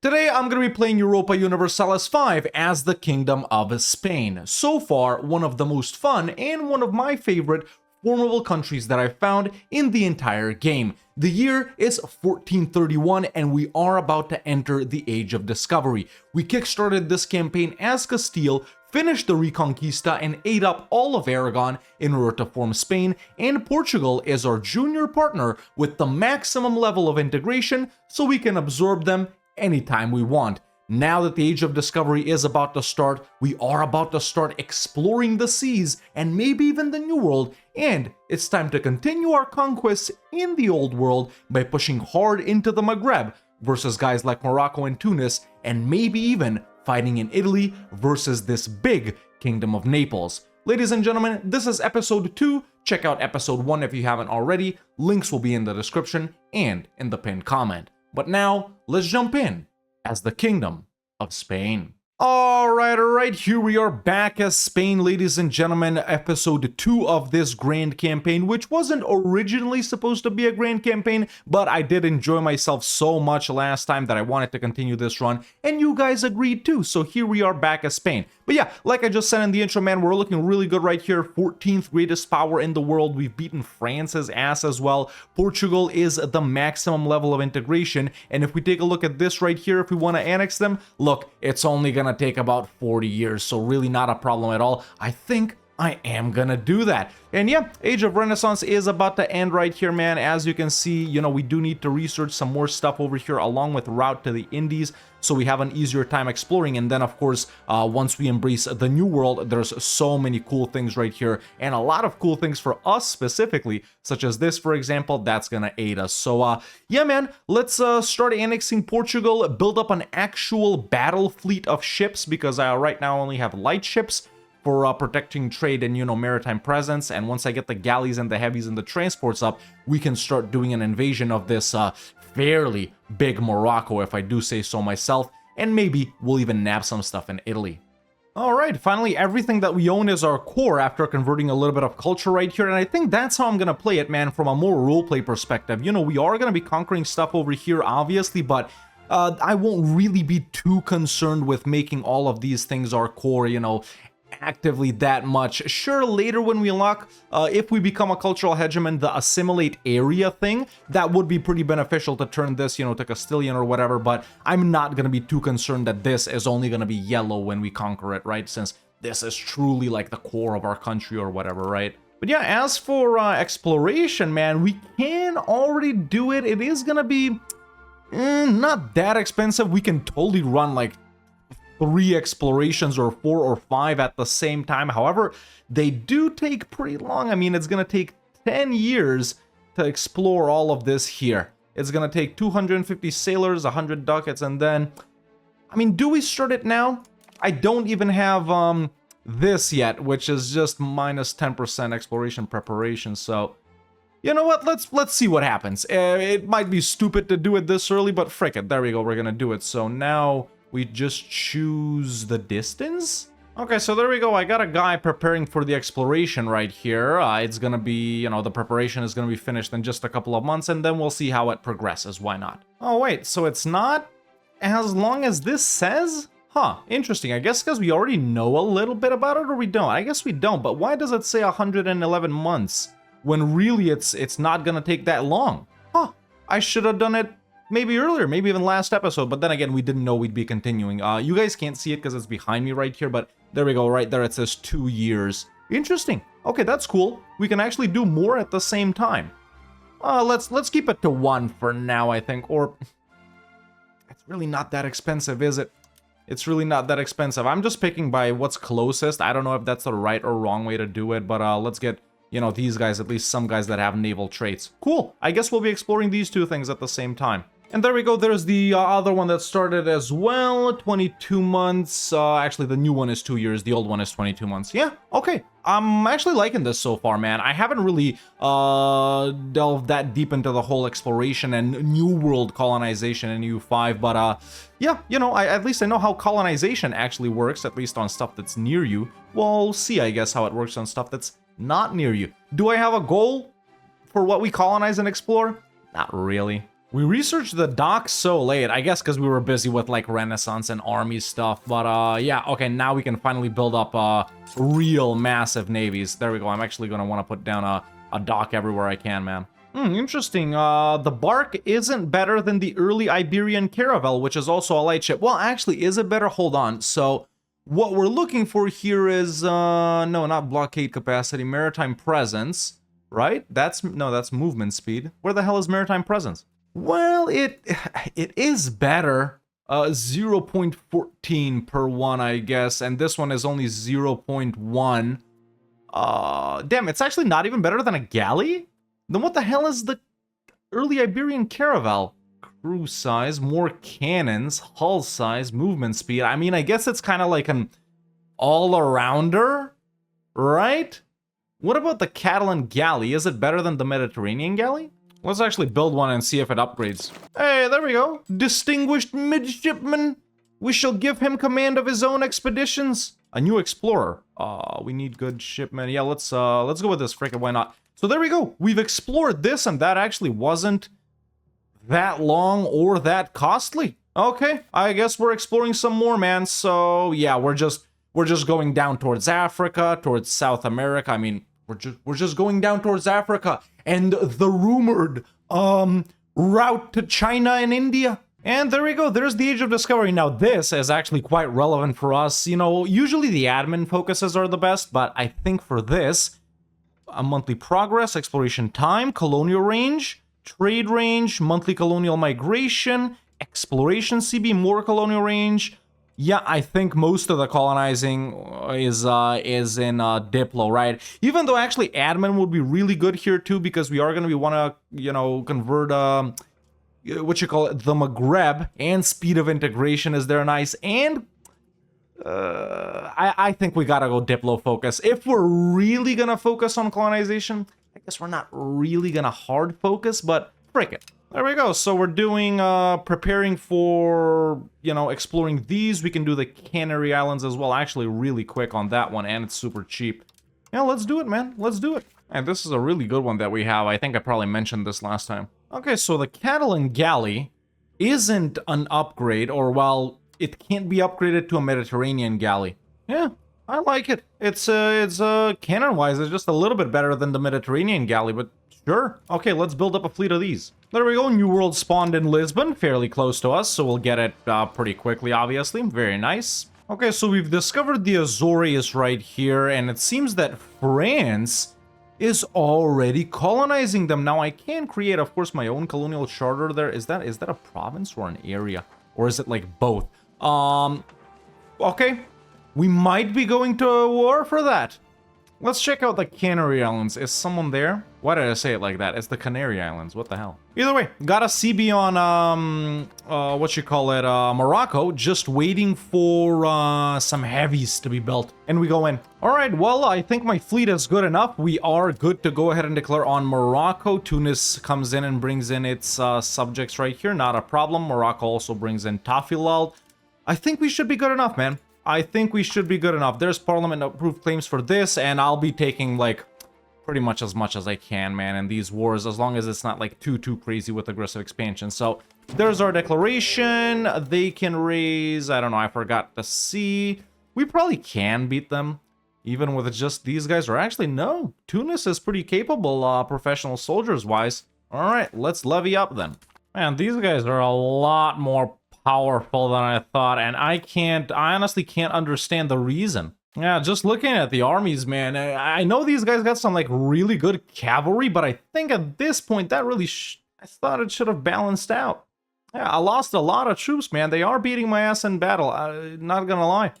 Today I'm going to be playing Europa Universalis 5 as the Kingdom of Spain. So far, one of the most fun and one of my favorite formable countries that I've found in the entire game. The year is 1431 and we are about to enter the Age of Discovery. We kickstarted this campaign as Castile, finished the Reconquista and ate up all of Aragon in order to form Spain, and Portugal is our junior partner with the maximum level of integration so we can absorb them anytime we want. Now that the Age of Discovery is about to start, we are about to start exploring the seas and maybe even the New World, and it's time to continue our conquests in the Old World by pushing hard into the Maghreb versus guys like Morocco and Tunis, and maybe even fighting in Italy versus this big Kingdom of Naples. Ladies and gentlemen, this is episode 2. Check out episode 1 if you haven't already. Links will be in the description and in the pinned comment. But now, let's jump in as the Kingdom of Spain. Alright, here we are back as Spain, ladies and gentlemen, episode 2 of this grand campaign, which wasn't originally supposed to be a grand campaign, but I did enjoy myself so much last time that I wanted to continue this run, and you guys agreed too, so here we are back as Spain. But yeah, like I just said in the intro, man, we're looking really good right here. 14th greatest power in the world. We've beaten France's ass as well. Portugal is the maximum level of integration, and if we take a look at this right here, if we want to annex them, look, it's only gonna take about 40 years, so really not a problem at all. I think I am gonna do that. And yeah, Age of Renaissance is about to end right here, man. As you can see, you know, we do need to research some more stuff over here along with route to the Indies, so we have an easier time exploring. And then of course, once we embrace the New World, there's so many cool things right here, and a lot of cool things for us specifically, such as this, for example, that's gonna aid us. So yeah, man, let's start annexing Portugal, build up an actual battle fleet of ships, because I right now only have light ships for protecting trade and, you know, maritime presence. And once I get the galleys and the heavies and the transports up, we can start doing an invasion of this fairly big Morocco, if I do say so myself, and maybe we'll even nab some stuff in Italy. Alright, finally everything that we own is our core after converting a little bit of culture right here, and I think that's how I'm gonna play it, man, from a more roleplay perspective. You know, we are gonna be conquering stuff over here, obviously, but I won't really be too concerned with making all of these things our core, you know, actively that much. Sure, later when we unlock, if we become a cultural hegemon, the assimilate area thing, that would be pretty beneficial to turn this, you know, to Castilian or whatever, but I'm not gonna be too concerned that this is only gonna be yellow when we conquer it, right? Since this is truly like the core of our country or whatever, right? But yeah, as for exploration, man, we can already do it. It is gonna be not that expensive. We can totally run like 3 explorations or 4 or 5 at the same time. However, they do take pretty long. I mean, it's gonna take 10 years to explore all of this here. It's gonna take 250 sailors, 100 ducats, and then, I mean, do we start it now? I don't even have this yet, which is just minus 10% exploration preparation, so you know what, let's see what happens. It might be stupid to do it this early, but frick it, there we go, we're gonna do it. So now we just choose the distance? Okay, so there we go. I got a guy preparing for the exploration right here. It's gonna be, you know, the preparation is gonna be finished in just a couple of months, and then we'll see how it progresses. Why not? Oh, wait, so it's not as long as this says? Huh, interesting. I guess because we already know a little bit about it, or we don't? I guess we don't, but why does it say 111 months when really it's not gonna take that long? Huh, I should have done it maybe earlier, maybe even last episode, but then again, we didn't know we'd be continuing. You guys can't see it because it's behind me right here, but there we go, right there it says 2 years. Interesting. Okay, that's cool. We can actually do more at the same time. Let's keep it to 1 for now, I think, or it's really not that expensive, is it? It's really not that expensive. I'm just picking by what's closest. I don't know if that's the right or wrong way to do it, but let's get, you know, these guys, at least some guys that have naval traits. Cool. I guess we'll be exploring these 2 things at the same time. And there we go, there's the other one that started as well, 22 months. Actually, the new one is 2 years, the old one is 22 months. Yeah, okay. I'm actually liking this so far, man. I haven't really delved that deep into the whole exploration and New World colonization in EU5, but yeah, you know, at least I know how colonization actually works, at least on stuff that's near you. We'll see, I guess, how it works on stuff that's not near you. Do I have a goal for what we colonize and explore? Not really. We researched the docks so late, I guess because we were busy with like Renaissance and army stuff, but yeah, okay, now we can finally build up real massive navies. There we go. I'm actually going to want to put down a dock everywhere I can, man. Interesting. The bark isn't better than the early Iberian caravel, which is also a light ship. Well, actually, is it better? Hold on. So what we're looking for here is, no, not blockade capacity, maritime presence, right? That's movement speed. Where the hell is maritime presence? Well, it is better. 0.14 per one, I guess, and this one is only 0.1. Damn, it's actually not even better than a galley? Then what the hell is the early Iberian caravel? Crew size, more cannons, hull size, movement speed. I mean, I guess it's kind of like an all-arounder, right? What about the Catalan galley? Is it better than the Mediterranean galley? Let's actually build one and see if it upgrades. Hey, there we go. Distinguished midshipman. We shall give him command of his own expeditions. A new explorer. We need good shipmen. Yeah, let's go with this. Frickin', why not? So there we go. We've explored this, and that actually wasn't that long or that costly. Okay, I guess we're exploring some more, man. So yeah, we're just going down towards Africa, towards South America. I mean, we're just going down towards Africa and the rumored route to China and India. And there we go. There's the Age of Discovery. Now, this is actually quite relevant for us. You know, usually the admin focuses are the best, but I think for this, a monthly progress, exploration time, colonial range, trade range, monthly colonial migration, exploration CB, more colonial range. Yeah, I think most of the colonizing is in Diplo, right? Even though actually admin would be really good here too, because we are going to want to, you know, convert what you call it, the Maghreb, and speed of integration is there nice, and I think we gotta go Diplo focus. If we're really gonna focus on colonization, I guess we're not really gonna hard focus, but frick it. There we go. So we're doing, preparing for, you know, exploring these. We can do the Canary Islands as well. Actually, really quick on that one, and it's super cheap. Yeah, let's do it, man. Let's do it. And this is a really good one that we have. I think I probably mentioned this last time. Okay, so the Catalan galley isn't an upgrade, or, well, it can't be upgraded to a Mediterranean galley. Yeah, I like it. It's cannon-wise, it's just a little bit better than the Mediterranean galley, but sure. Okay, let's build up a fleet of these. There we go. New World spawned in Lisbon, fairly close to us, so we'll get it pretty quickly, obviously. Very nice. Okay, so we've discovered the Azores right here, and it seems that France is already colonizing them. Now, I can create, of course, my own colonial charter there. Is that a province or an area? Or is it like both? Okay. We might be going to war for that. Let's check out the Canary Islands. Is someone there? Why did I say it like that? It's the Canary Islands. What the hell? Either way, got a CB on, Morocco. Just waiting for, some heavies to be built. And we go in. All right, well, I think my fleet is good enough. We are good to go ahead and declare on Morocco. Tunis comes in and brings in its, subjects right here. Not a problem. Morocco also brings in Tafilal. I think we should be good enough, man. I think we should be good enough. There's parliament-approved claims for this, and I'll be taking, like, pretty much as I can, man, in these wars, as long as it's not, like, too crazy with aggressive expansion. So, there's our declaration. They can raise, I don't know, I forgot the sea. We probably can beat them, even with just these guys. Or actually, no. Tunis is pretty capable, professional soldiers-wise. All right, let's levy up, then. Man, these guys are a lot more powerful than I thought, and I honestly can't understand the reason. Yeah, just looking at the armies, man, I know these guys got some, like, really good cavalry, but I think at this point, that really, I thought it should have balanced out. Yeah, I lost a lot of troops, man. They are beating my ass in battle, not gonna lie.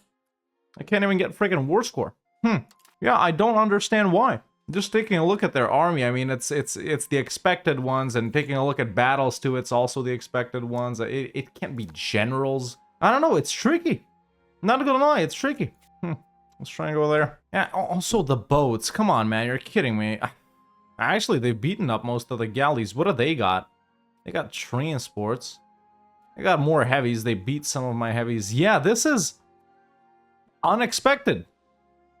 I can't even get friggin' war score. Yeah, I don't understand why. Just taking a look at their army, I mean, it's the expected ones, and taking a look at battles too, it's also the expected ones. It can't be generals. I don't know, it's tricky. Not gonna lie, it's tricky. Let's try and go there. Yeah, also the boats. Come on, man, you're kidding me. Actually, they've beaten up most of the galleys. What do they got? They got transports. They got more heavies. They beat some of my heavies. Yeah, this is unexpected.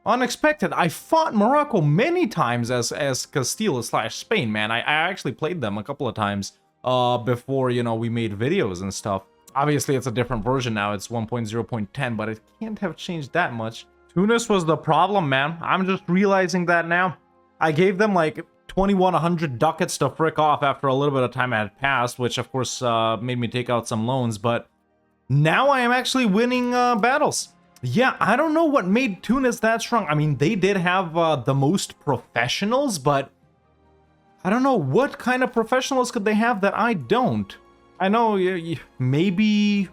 Unexpected. I fought Morocco many times as Castile/Spain, man. I actually played them a couple of times before, you know, we made videos and stuff. Obviously, it's a different version now. It's 1.0.10, but it can't have changed that much. Tunis was the problem, man. I'm just realizing that now. I gave them like 2,100 ducats to frick off after a little bit of time had passed, which of course made me take out some loans, but now I am actually winning battles. Yeah, I don't know what made Tunis that strong. I mean, they did have the most professionals, but I don't know what kind of professionals could they have that I don't. I know maybe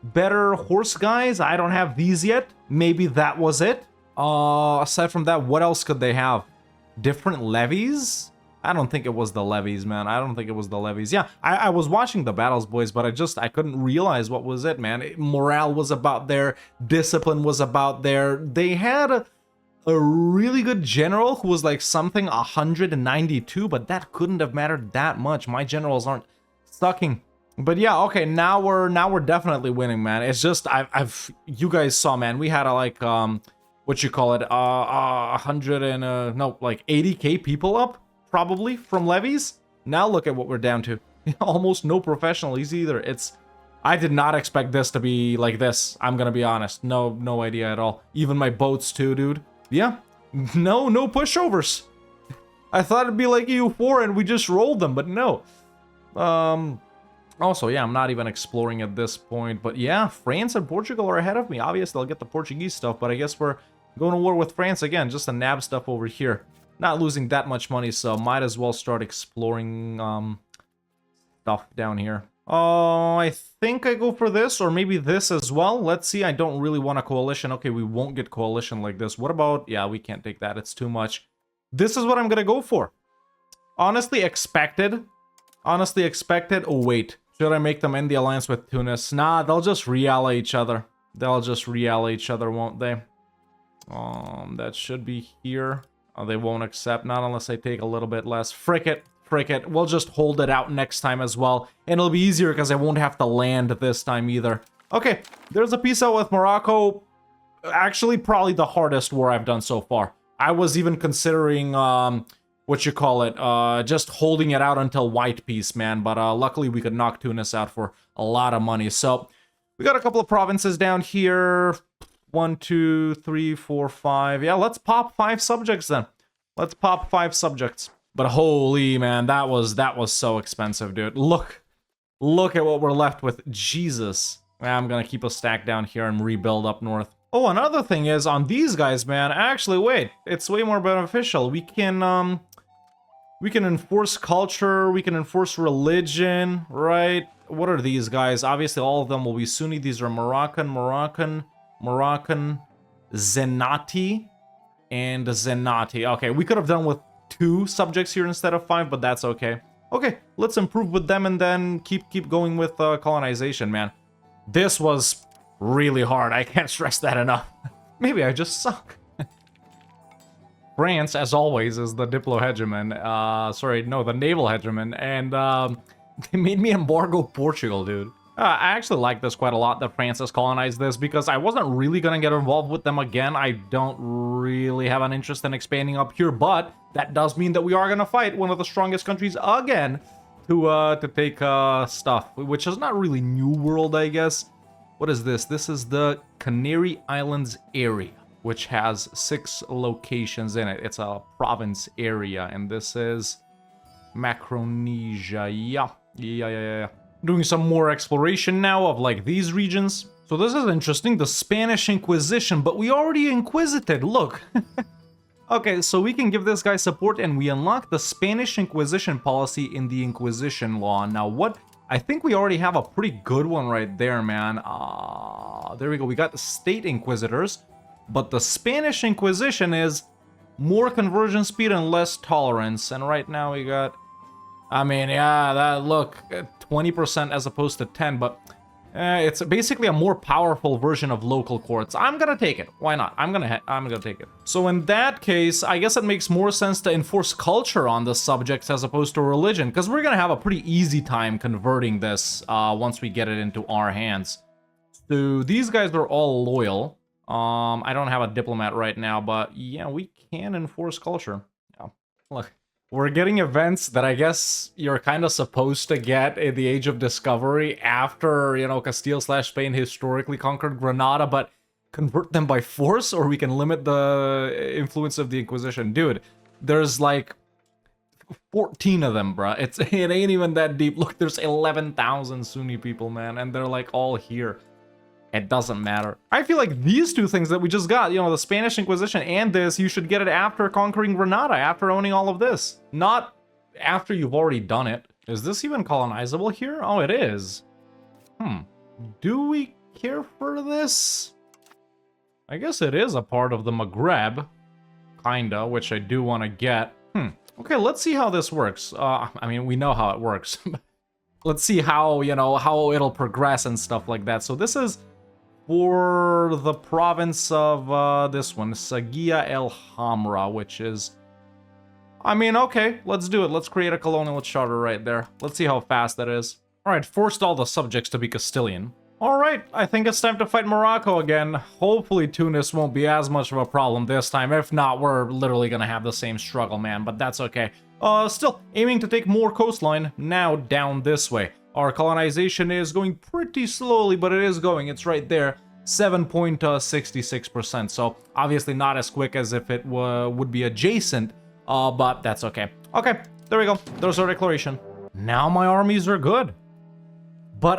better horse guys. I don't have these yet. Maybe that was it. Aside from that, what else could they have? Different levies? I don't think it was the levies, man. I don't think it was the levies. Yeah, I was watching the battles, boys, but I couldn't realize what was it, man. Morale was about there. Discipline was about there. They had a really good general who was like something 192, but that couldn't have mattered that much. My generals aren't sucking. But yeah, okay, now we're definitely winning, man. It's just you guys saw, man. We had a like what you call it, 100 and no, like 80k people up probably from levies. Now look at what we're down to. Almost no professionals either. I did not expect this to be like this. I'm gonna be honest. No idea at all. Even my boats too, dude. Yeah, no pushovers. I thought it'd be like EU4 and we just rolled them, but no. Also, yeah, I'm not even exploring at this point, but yeah, France and Portugal are ahead of me. Obviously, I'll get the Portuguese stuff, but I guess we're going to war with France again, just to nab stuff over here. Not losing that much money, so might as well start exploring stuff down here. I think I go for this, or maybe this as well. Let's see, I don't really want a coalition. Okay, we won't get coalition like this. What about... Yeah, we can't take that. It's too much. This is what I'm gonna go for. Honestly expected. Oh, wait. Should I make them end the alliance with Tunis? Nah, they'll just re-ally each other. Won't they? That should be here. Oh, they won't accept. Not unless I take a little bit less. Frick it. We'll just hold it out next time as well. And it'll be easier because I won't have to land this time either. Okay, there's a peace out with Morocco. Actually, probably the hardest war I've done so far. I was even considering, what you call it, just holding it out until white peace, man. But luckily we could knock Tunis out for a lot of money. So we got a couple of provinces down here. 1, 2, 3, 4, 5. Yeah, let's pop 5 subjects then. Let's pop 5 subjects. But holy man, that was so expensive, dude. Look at what we're left with. Jesus. I'm gonna keep a stack down here and rebuild up north. Oh, another thing is on these guys, man. Actually, wait, it's way more beneficial. We can enforce culture. We can enforce religion, right? What are these guys? Obviously, all of them will be Sunni. These are Moroccan, Zenati, and Zenati. Okay, we could have done with 2 subjects here instead of 5, but that's okay. Okay, let's improve with them and then keep going with colonization, man. This was really hard. I can't stress that enough. Maybe I just suck. France, as always, is the diplo hegemon. Sorry, no, the naval hegemon. And they made me embargo Portugal, dude. I actually like this quite a lot, that France has colonized this, because I wasn't really going to get involved with them again. I don't really have an interest in expanding up here, but that does mean that we are going to fight one of the strongest countries again to take stuff, which is not really New World, I guess. What is this? This is the Canary Islands area, which has 6 locations in it. It's a province area, and this is Macronesia. Yeah. Doing some more exploration now of like these regions. So this is interesting, the Spanish Inquisition, but we already inquisited, look. Okay, so we can give this guy support and we unlock the Spanish Inquisition policy in the Inquisition law. Now what, I think we already have a pretty good one right there, man. There we go, we got the State Inquisitors, but the Spanish Inquisition is more conversion speed and less tolerance. And right now we got, I mean, yeah, that look, 20% as opposed to 10, but it's basically a more powerful version of local courts. I'm gonna take it. Why not? I'm gonna take it. So in that case, I guess it makes more sense to enforce culture on the subjects as opposed to religion, because we're gonna have a pretty easy time converting this once we get it into our hands. So these guys are all loyal. I don't have a diplomat right now, but yeah, we can enforce culture. Yeah. Look, We're getting events that I guess you're kind of supposed to get in the Age of Discovery after, you know, Castile/Spain historically conquered Granada, but convert them by force, or we can limit the influence of the Inquisition. Dude, there's like 14 of them, bruh. It ain't even that deep. Look, there's 11,000 Sunni people, man, and they're like all here. It doesn't matter. I feel like these two things that we just got, you know, the Spanish Inquisition and this, you should get it after conquering Granada, after owning all of this. Not after you've already done it. Is this even colonizable here? Oh, it is. Do we care for this? I guess it is a part of the Maghreb. Kinda, which I do want to get. Okay, let's see how this works. I mean, we know how it works. Let's see how, you know, how it'll progress and stuff like that. So this is for the province of this one, Sagia El Hamra, which is... I mean, okay, let's do it. Let's create a colonial charter right there. Let's see how fast that is. Alright, forced all the subjects to be Castilian. Alright, I think it's time to fight Morocco again. Hopefully Tunis won't be as much of a problem this time. If not, we're literally gonna have the same struggle, man, but that's okay. Still, aiming to take more coastline, now down this way. Our colonization is going pretty slowly, but it is going. It's right there, 7.66%. So obviously not as quick as if it would be adjacent, but that's okay. Okay, there we go. There's our declaration. Now my armies are good. But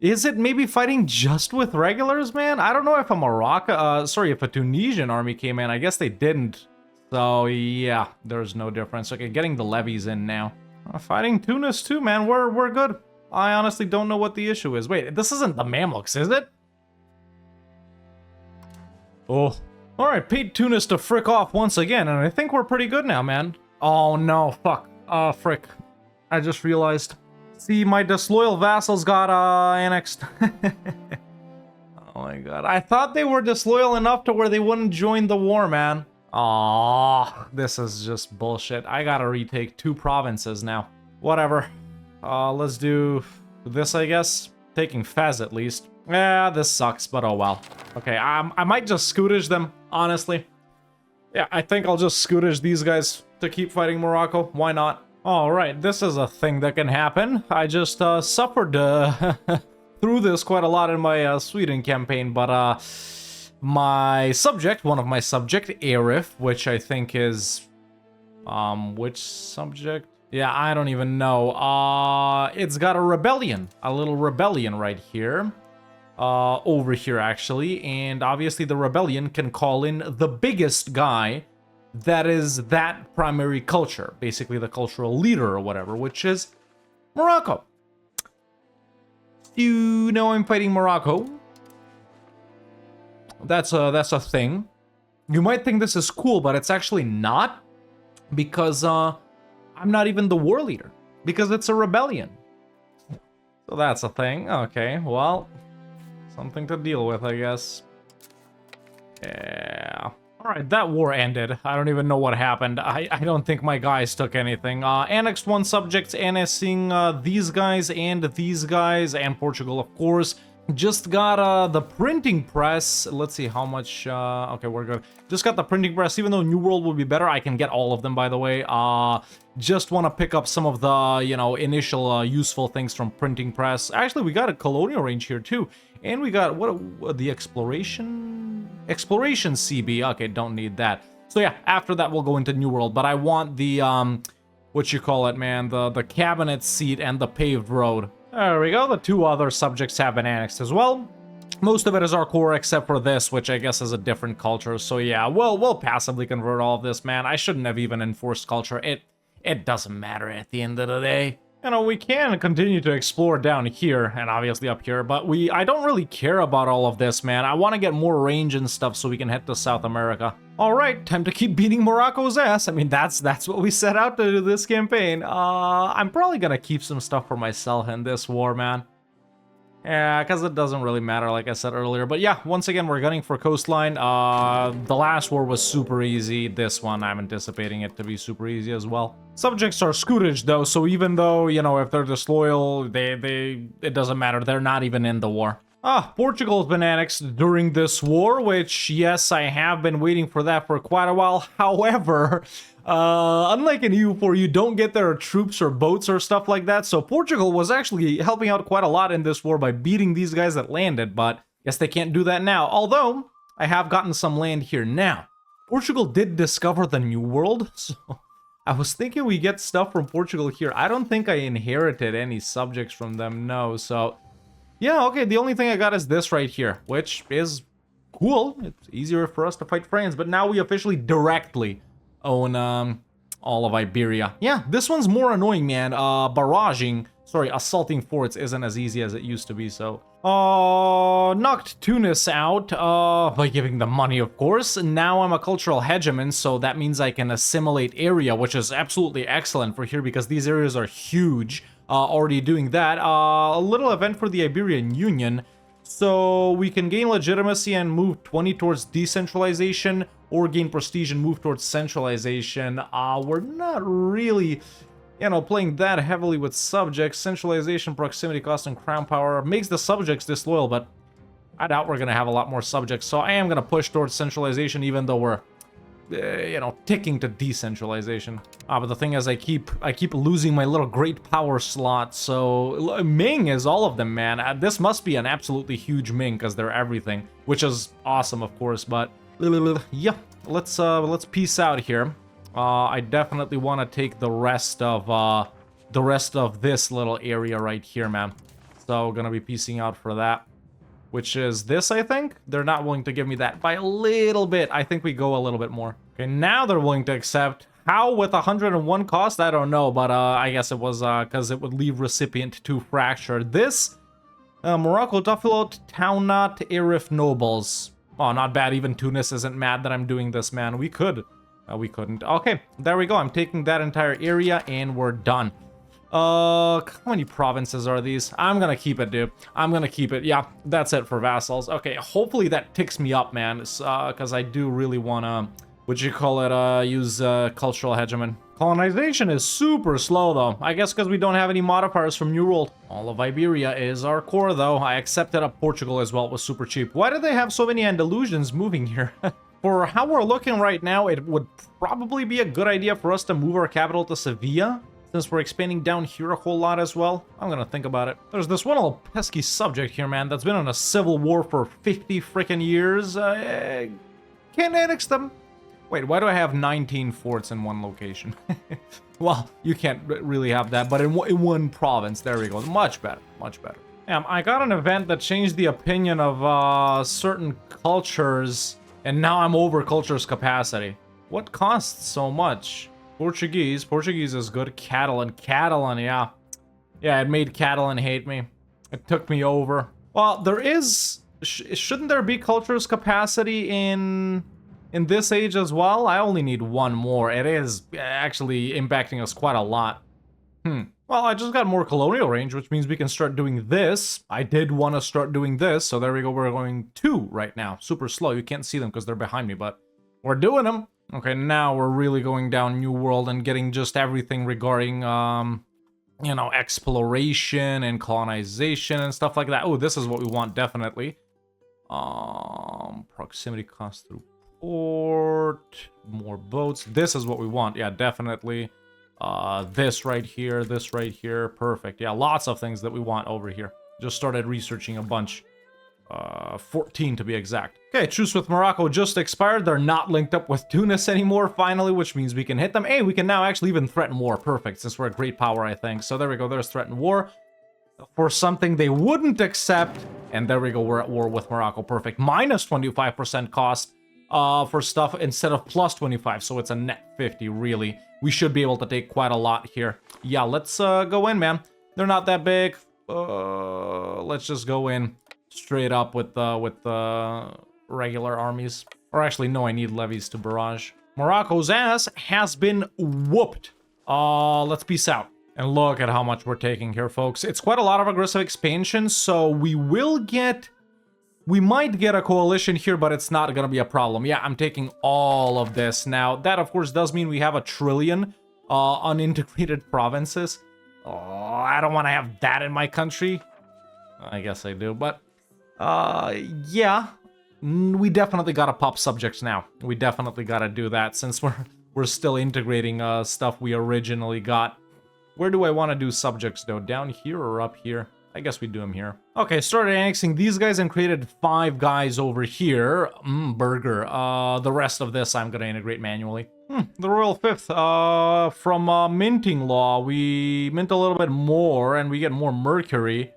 is it maybe fighting just with regulars, man? I don't know if if a Tunisian army came in. I guess they didn't. So yeah, there's no difference. Okay, getting the levies in now. Fighting Tunis too, man. We're good. I honestly don't know what the issue is. Wait, this isn't the Mamluks, is it? Oh. Alright, paid Tunis to frick off once again, and I think we're pretty good now, man. Oh no, fuck. Frick. I just realized. See, my disloyal vassals got annexed. Oh my god. I thought they were disloyal enough to where they wouldn't join the war, man. Aww, this is just bullshit. I gotta retake 2 provinces now. Whatever. Let's do this, I guess. Taking Fez at least. Yeah, this sucks, but oh well. Okay, I might just scootage them, honestly. Yeah, I think I'll just scootage these guys to keep fighting Morocco. Why not? Alright, this is a thing that can happen. I just suffered through this quite a lot in my Sweden campaign, but my subject, one of my subject, Arif, which I think is... which subject? Yeah, I don't even know. It's got a rebellion. A little rebellion right here. Over here, actually. And obviously the rebellion can call in the biggest guy that is that primary culture. Basically the cultural leader or whatever, which is Morocco. You know I'm fighting Morocco. That's a thing. You might think this is cool, but it's actually not, because I'm not even the war leader, because it's a rebellion. So that's a thing. Okay, well, something to deal with, I guess. Yeah. Alright, that war ended. I don't even know what happened. I don't think my guys took anything. Annexed 1 subject, annexing these guys, and Portugal, of course. Just got the printing press. Let's see how much. Okay, we're good. Just got the printing press. Even though New World would be better, I can get all of them, by the way. Just want to pick up some of the, you know, initial useful things from printing press. Actually, we got a colonial range here too, and we got what the exploration CB. Okay, don't need that. So yeah, after that we'll go into New World. But I want the what you call it, man? The cabinet seat and the paved road. There we go, the 2 other subjects have been annexed as well. Most of it is our core except for this, which I guess is a different culture. So yeah, we'll passively convert all of this, man. I shouldn't have even enforced culture. It doesn't matter at the end of the day. You know, we can continue to explore down here and obviously up here, but I don't really care about all of this, man. I want to get more range and stuff so we can head to South America. All right, time to keep beating Morocco's ass. I mean, that's what we set out to do this campaign. I'm probably gonna keep some stuff for myself in this war, man. Yeah, because it doesn't really matter, like I said earlier. But yeah, once again, we're gunning for coastline. The last war was super easy. This one, I'm anticipating it to be super easy as well. Subjects are scootage, though, so even though, you know, if they're disloyal, it doesn't matter. They're not even in the war. Portugal's been annexed during this war, which, yes, I have been waiting for that for quite a while. However, unlike in EU4, you don't get their troops or boats or stuff like that, so Portugal was actually helping out quite a lot in this war by beating these guys that landed, but guess they can't do that now. Although, I have gotten some land here now. Portugal did discover the New World, so I was thinking we get stuff from Portugal here. I don't think I inherited any subjects from them, no, so... Yeah, okay, the only thing I got is this right here, which is cool. It's easier for us to fight France, but now we officially directly own all of Iberia. Yeah, this one's more annoying, man. Assaulting forts isn't as easy as it used to be, so... knocked Tunis out, by giving them money, of course. Now I'm a cultural hegemon, so that means I can assimilate area, which is absolutely excellent for here because these areas are huge. Already doing that. A little event for the Iberian Union. So we can gain legitimacy and move 20 towards decentralization, or gain prestige and move towards centralization. We're not really, you know, playing that heavily with subjects. Centralization, proximity cost, and crown power makes the subjects disloyal, but I doubt we're gonna have a lot more subjects. So I am gonna push towards centralization, even though we're, you know, ticking to decentralization. But the thing is, I keep losing my little great power slot. So Ming is all of them, man. This must be an absolutely huge Ming because they're everything, which is awesome, of course. But yeah, let's peace out here. I definitely want to take the rest of this little area right here, man. So gonna be piecing out for that. Which is this, I think? They're not willing to give me that by a little bit. I think we go a little bit more. Okay, now they're willing to accept. How with 101 cost? I don't know, but I guess it was because it would leave recipient too fractured. This, Morocco, Tafilot, Taunat, Arif nobles. Oh, not bad. Even Tunis isn't mad that I'm doing this, man. We could. We couldn't. Okay, there we go. I'm taking that entire area and we're done. How many provinces are these? I'm gonna keep it, dude. I'm gonna keep it. Yeah, that's it for vassals. Okay, hopefully that ticks me up, man. Because I do really wanna, use cultural hegemon. Colonization is super slow, though. I guess because we don't have any modifiers from New World. All of Iberia is our core, though. I accepted up Portugal as well. It was super cheap. Why do they have so many Andalusians moving here? For how we're looking right now, it would probably be a good idea for us to move our capital to Sevilla. Since we're expanding down here a whole lot as well, I'm gonna think about it. There's this one little pesky subject here, man, that's been in a civil war for 50 freaking years. Can't annex them. Wait, why do I have 19 forts in one location? Well, you can't really have that, but in one province, there we go. Much better, much better. I got an event that changed the opinion of certain cultures, and now I'm over culture's capacity. What costs so much? Portuguese is good. Catalan, yeah. Yeah, it made Catalan hate me. It took me over. Well, there is... shouldn't there be culture's capacity in this age as well? I only need one more. It is actually impacting us quite a lot. Well, I just got more colonial range, which means we can start doing this. I did want to start doing this, so there we go. We're going 2 right now. Super slow. You can't see them because they're behind me, but we're doing them. Okay, now we're really going down New World and getting just everything regarding, you know, exploration and colonization and stuff like that. Oh, this is what we want, definitely. Proximity cost through port, more boats. This is what we want, yeah, definitely. This right here, perfect. Yeah, lots of things that we want over here. Just started researching a bunch. 14 to be exact. Okay, truce with Morocco just expired. They're not linked up with Tunis anymore, finally, which means we can hit them. Hey, we can now actually even threaten war. Perfect, since we're a great power, I think. So there we go, there's threatened war. For something they wouldn't accept. And there we go, we're at war with Morocco. Perfect. Minus 25% cost for stuff instead of plus 25. So it's a net 50, really. We should be able to take quite a lot here. Yeah, let's go in, man. They're not that big. Let's just go in. Straight up with the regular armies. Or actually, no, I need levies to barrage. Morocco's ass has been whooped. Let's peace out. And look at how much we're taking here, folks. It's quite a lot of aggressive expansion, so we might get a coalition here, but it's not gonna be a problem. Yeah, I'm taking all of this. Now, that of course does mean we have 1 trillion unintegrated provinces. Oh, I don't want to have that in my country. I guess I do, but Yeah. We definitely gotta pop subjects now. We definitely gotta do that since we're still integrating stuff we originally got. Where do I want to do subjects though? Down here or up here? I guess we do them here. Okay, started annexing these guys and created 5 guys over here. Burger. The rest of this I'm gonna integrate manually. The Royal Fifth. From minting law, we mint a little bit more and we get more mercury.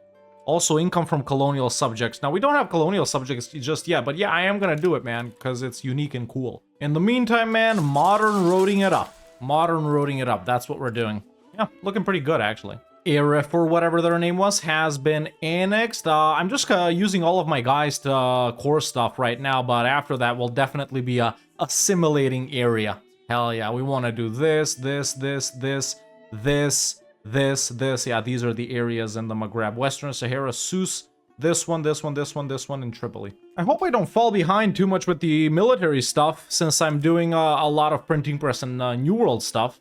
Also, income from colonial subjects. Now, we don't have colonial subjects just yet, but yeah, I am gonna do it, man, because it's unique and cool. In the meantime, man, modern roading it up. Modern roading it up. That's what we're doing. Yeah, looking pretty good, actually. Arif, or whatever their name was, has been annexed. I'm just using all of my guys to core stuff right now, but after that, will definitely be a assimilating area. Hell yeah, we want to do this. Yeah, these are the areas in the Maghreb. Western Sahara, Sousse, this one, and Tripoli. I hope I don't fall behind too much with the military stuff, since I'm doing a lot of printing press and New World stuff.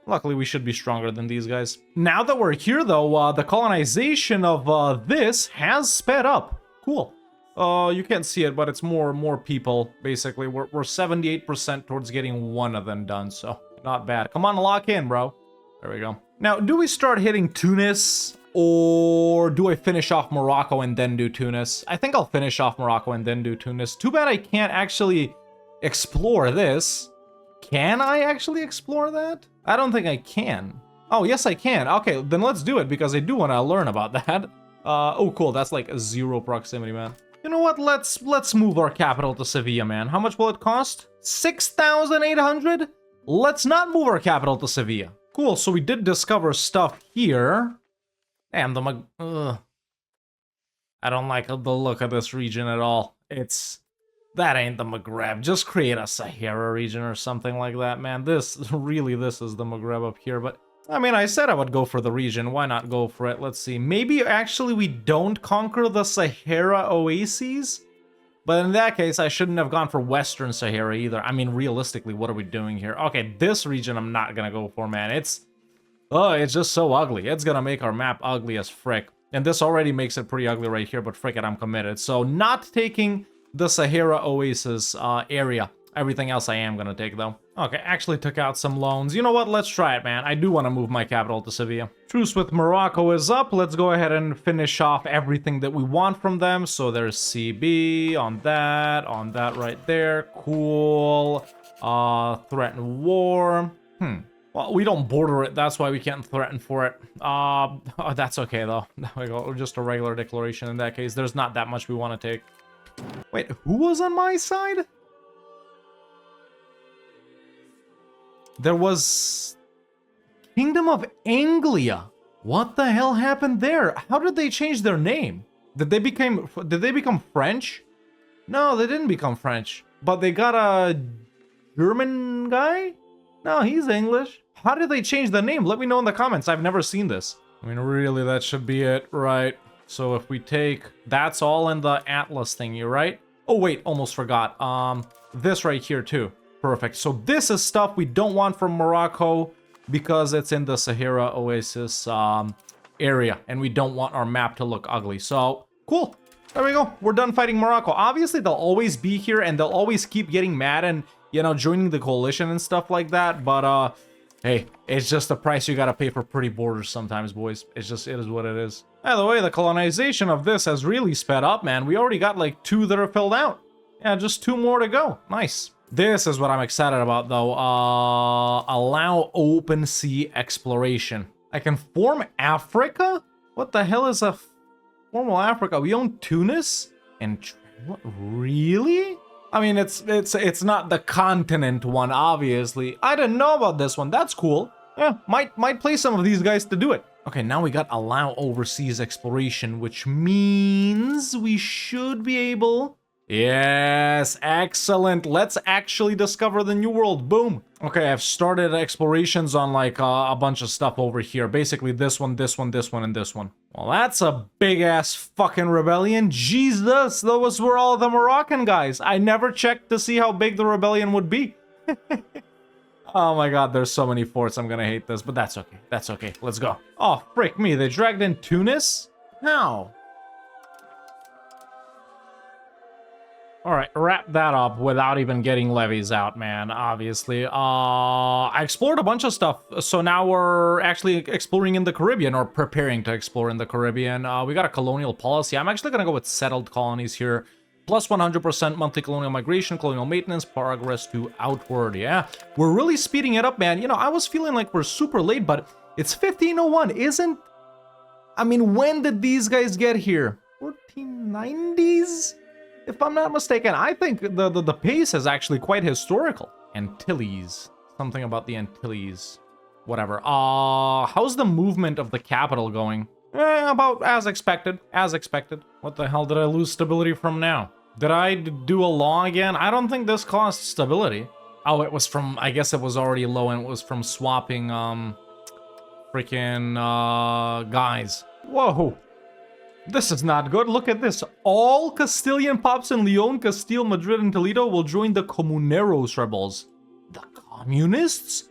Luckily we should be stronger than these guys. Now that we're here though, the colonization of this has sped up. Cool. You can't see it, but it's more people, basically. We're 78% towards getting one of them done, so not bad. Come on, lock in, bro. There we go. Now, do we start hitting Tunis, or do I finish off Morocco and then do Tunis? I think I'll finish off Morocco and then do Tunis. Too bad I can't actually explore this. Can I actually explore that? I don't think I can. Oh, yes, I can. Okay, then let's do it, because I do want to learn about that. Oh, cool. That's like a 0 proximity, man. You know what? Let's move our capital to Sevilla, man. How much will it cost? 6,800? Let's not move our capital to Sevilla. Cool, so we did discover stuff here. Damn, I don't like the look of this region at all. That ain't the Maghreb. Just create a Sahara region or something like that, man. This is the Maghreb up here, but I mean, I said I would go for the region. Why not go for it? Let's see. Maybe actually we don't conquer the Sahara oases? But in that case, I shouldn't have gone for Western Sahara either. I mean, realistically, what are we doing here? Okay, this region I'm not gonna go for, man. It's just so ugly. It's gonna make our map ugly as frick. And this already makes it pretty ugly right here, but frick it, I'm committed. So not taking the Sahara oasis area. Everything else I am gonna take, though. Okay, actually took out some loans. You know what? Let's try it, man. I do want to move my capital to Sevilla. Truce with Morocco is up. Let's go ahead and finish off everything that we want from them. So there's CB on that right there. Cool. Threaten war. Well, we don't border it. That's why we can't threaten for it. Oh, that's okay, though. There we go. Just a regular declaration in that case. There's not that much we want to take. Wait, who was on my side? There was Kingdom of Anglia. What the hell happened there? How did they change their name? Did they become French? No, they didn't become French. But they got a German guy? No, he's English. How did they change the name? Let me know in the comments. I've never seen this. I mean, really, that should be it, right? So if we take... That's all in the Atlas thingy, right? Oh, wait, almost forgot. This right here, too. Perfect. So this is stuff we don't want from Morocco because it's in the Sahara Oasis area, and we don't want our map to look ugly. So, cool. There we go. We're done fighting Morocco. Obviously, they'll always be here, and they'll always keep getting mad and, you know, joining the coalition and stuff like that. But, hey, it's just the price you gotta pay for pretty borders sometimes, boys. It is what it is. By the way, the colonization of this has really sped up, man. We already got, like, 2 that are filled out. Yeah, just 2 more to go. Nice. This is what I'm excited about, though. Allow open sea exploration. I can form Africa? What the hell is a formal Africa? We own Tunis? And what? Really? I mean, it's not the continent one, obviously. I didn't know about this one. That's cool. Yeah, might play some of these guys to do it. Okay, now we got allow overseas exploration, which means we should be able... Yes, excellent. Let's actually discover the new world. Boom. Okay, I've started explorations on like a bunch of stuff over here. Basically this one, and this one. Well, that's a big-ass fucking rebellion. Jesus, those were all the Moroccan guys. I never checked to see how big the rebellion would be. Oh my god, there's so many forts. I'm gonna hate this, but that's okay. That's okay. Let's go. Oh, frick me. They dragged in Tunis? How? All right, wrap that up without even getting levies out, man, obviously. I explored a bunch of stuff, so now we're actually exploring in the Caribbean, or preparing to explore in the Caribbean. We got a colonial policy. I'm actually gonna go with settled colonies here. Plus 100% monthly colonial migration, colonial maintenance, progress to outward, yeah. We're really speeding it up, man. You know, I was feeling like we're super late, but it's 1501, isn't... I mean, when did these guys get here? 1490s? If I'm not mistaken. I think the pace is actually quite historical. Antilles. Something about the Antilles. Whatever. How's the movement of the capital going? About as expected. As expected. What the hell did I lose stability from now? Did I do a law again? I don't think this caused stability. Oh, it was from... I guess it was already low and it was from swapping, freaking, guys. Whoa. This is not good. Look at this. All Castilian pops in Leon, Castile, Madrid, and Toledo will join the Comuneros rebels. The communists?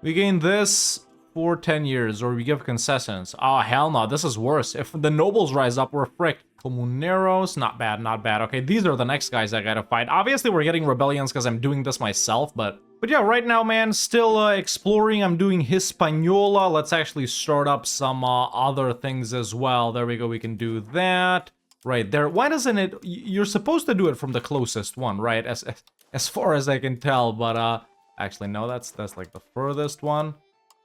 We gain this for 10 years, or we give concessions. Oh, hell no. This is worse. If the nobles rise up, we're fricked. Comuneros, not bad, not bad. Okay, these are the next guys I gotta fight. Obviously, we're getting rebellions because I'm doing this myself, but yeah, right now, man, still exploring. I'm doing Hispaniola. Let's actually start up some other things as well. There we go. We can do that right there. Why doesn't it... You're supposed to do it from the closest one, right? As far as I can tell, but actually, no, that's like the furthest one.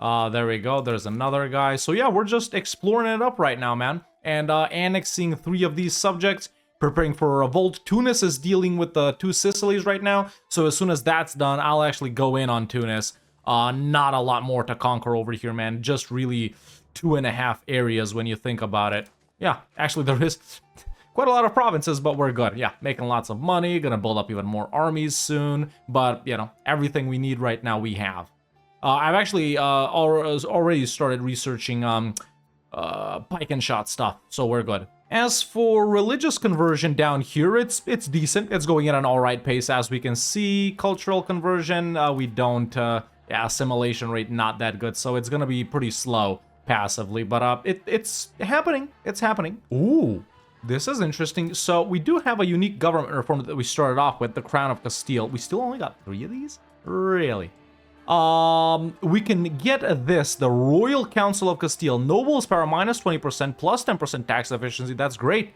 There we go. There's another guy. So yeah, we're just exploring it up right now, man. And annexing 3 of these subjects. Preparing for a revolt. Tunis is dealing with the 2 Sicilies right now, so as soon as that's done, I'll actually go in on Tunis. Not a lot more to conquer over here, man. Just really 2.5 areas when you think about it. Yeah, actually there is quite a lot of provinces, but we're good. Yeah, making lots of money, gonna build up even more armies soon, but, you know, everything we need right now we have. I've actually already started researching pike and shot stuff, so we're good. As for religious conversion down here, it's decent. It's going at an alright pace, as we can see. Cultural conversion, we don't, yeah, assimilation rate not that good, so it's gonna be pretty slow passively, but it's happening. It's happening. Ooh, this is interesting. So we do have a unique government reform that we started off with, the Crown of Castile. We still only got 3 of these? Really? We can get this, the Royal Council of Castile. Nobles power minus 20%, plus 10% tax efficiency. That's great.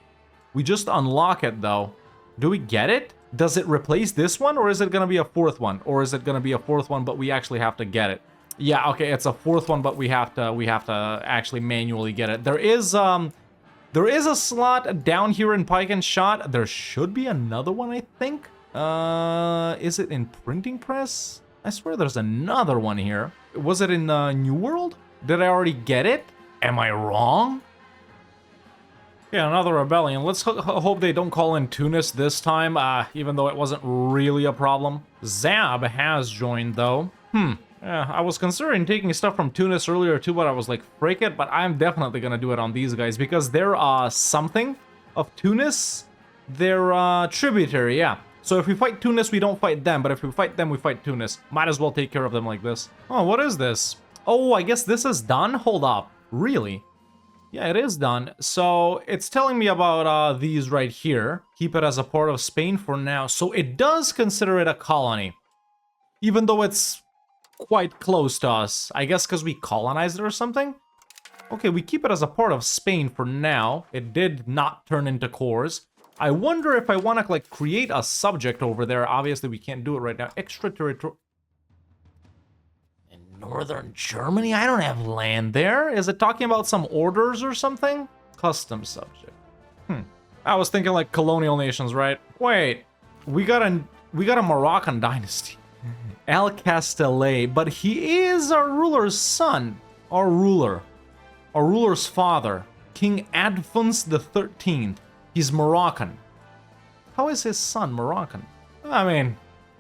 We just unlock it, though. Do we get it? Does it replace this one, or is it going to be a 4th one? Or is it going to be a 4th one, but we actually have to get it? Yeah, okay, it's a 4th one, but we have to actually manually get it. There is a slot down here in Pike and Shot. There should be another one, I think. Is it in Printing Press? I swear there's another one here. Was it in New World? Did I already get it? Am I wrong? Yeah, another rebellion. Let's hope they don't call in Tunis this time, even though it wasn't really a problem. Zab has joined, though. Yeah, I was considering taking stuff from Tunis earlier, too, but I was like, frick it. But I'm definitely gonna do it on these guys, because they're something of Tunis. They're tributary, yeah. So if we fight Tunis, we don't fight them, but if we fight them, we fight Tunis. Might as well take care of them like this. Oh, what is this? Oh, I guess this is done? Hold up. Really? Yeah, it is done. So it's telling me about these right here. Keep it as a part of Spain for now. So it does consider it a colony, even though it's quite close to us. I guess because we colonized it or something? Okay, we keep it as a part of Spain for now. It did not turn into cores. I wonder if I want to, like, create a subject over there. Obviously, we can't do it right now. Extraterritorial... In northern Germany? I don't have land there. Is it talking about some orders or something? Custom subject. I was thinking, like, colonial nations, right? Wait. We got a Moroccan dynasty. El Castellet. But he is our ruler's son. Our ruler. Our ruler's father. King Adfons XIII. He's Moroccan. How is his son Moroccan? I mean,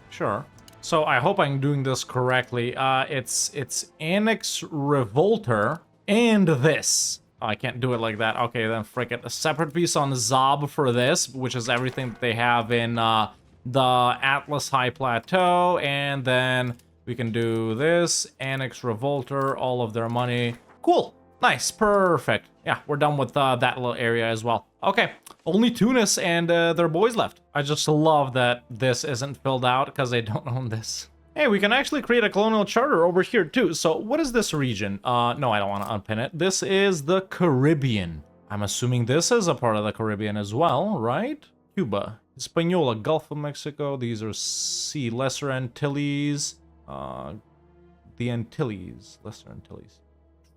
sure. So I hope I'm doing this correctly. It's Annex Revolter and this. Oh, I can't do it like that. Okay, then frick it. A separate piece on Zob for this, which is everything that they have in the Atlas High Plateau. And then we can do this. Annex Revolter, all of their money. Cool. Nice. Perfect. Yeah, we're done with that little area as well. Okay, only Tunis and their boys left. I just love that this isn't filled out because I don't own this. Hey, we can actually create a colonial charter over here too. So what is this region? No, I don't want to unpin it. This is the Caribbean. I'm assuming this is a part of the Caribbean as well, right? Cuba, Hispaniola, Gulf of Mexico. These are C, Lesser Antilles. The Antilles, Lesser Antilles.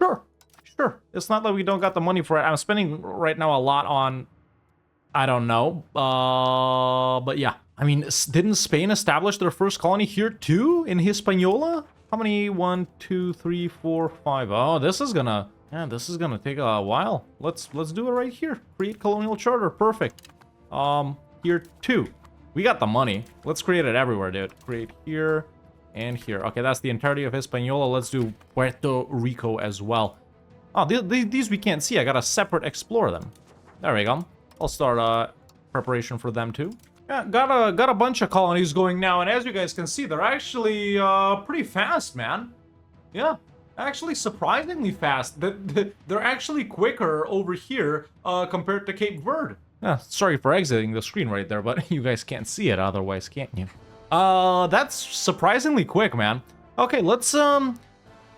Sure. It's not that we don't got the money for it. I'm spending right now a lot on, I don't know. But yeah. I mean, didn't Spain establish their first colony here too? In Hispaniola? How many? 1, 2, 3, 4, 5. Oh, this is gonna take a while. Let's do it right here. Create colonial charter. Perfect. Here too. We got the money. Let's create it everywhere, dude. Create here and here. Okay, that's the entirety of Hispaniola. Let's do Puerto Rico as well. Oh, these we can't see. I gotta separate explore them. There we go. I'll start preparation for them too. Yeah, got a bunch of colonies going now, and as you guys can see, they're actually pretty fast, man. Yeah, actually surprisingly fast. They're actually quicker over here compared to Cape Verde. Yeah, sorry for exiting the screen right there, but you guys can't see it otherwise, can't you? That's surprisingly quick, man. Okay, let's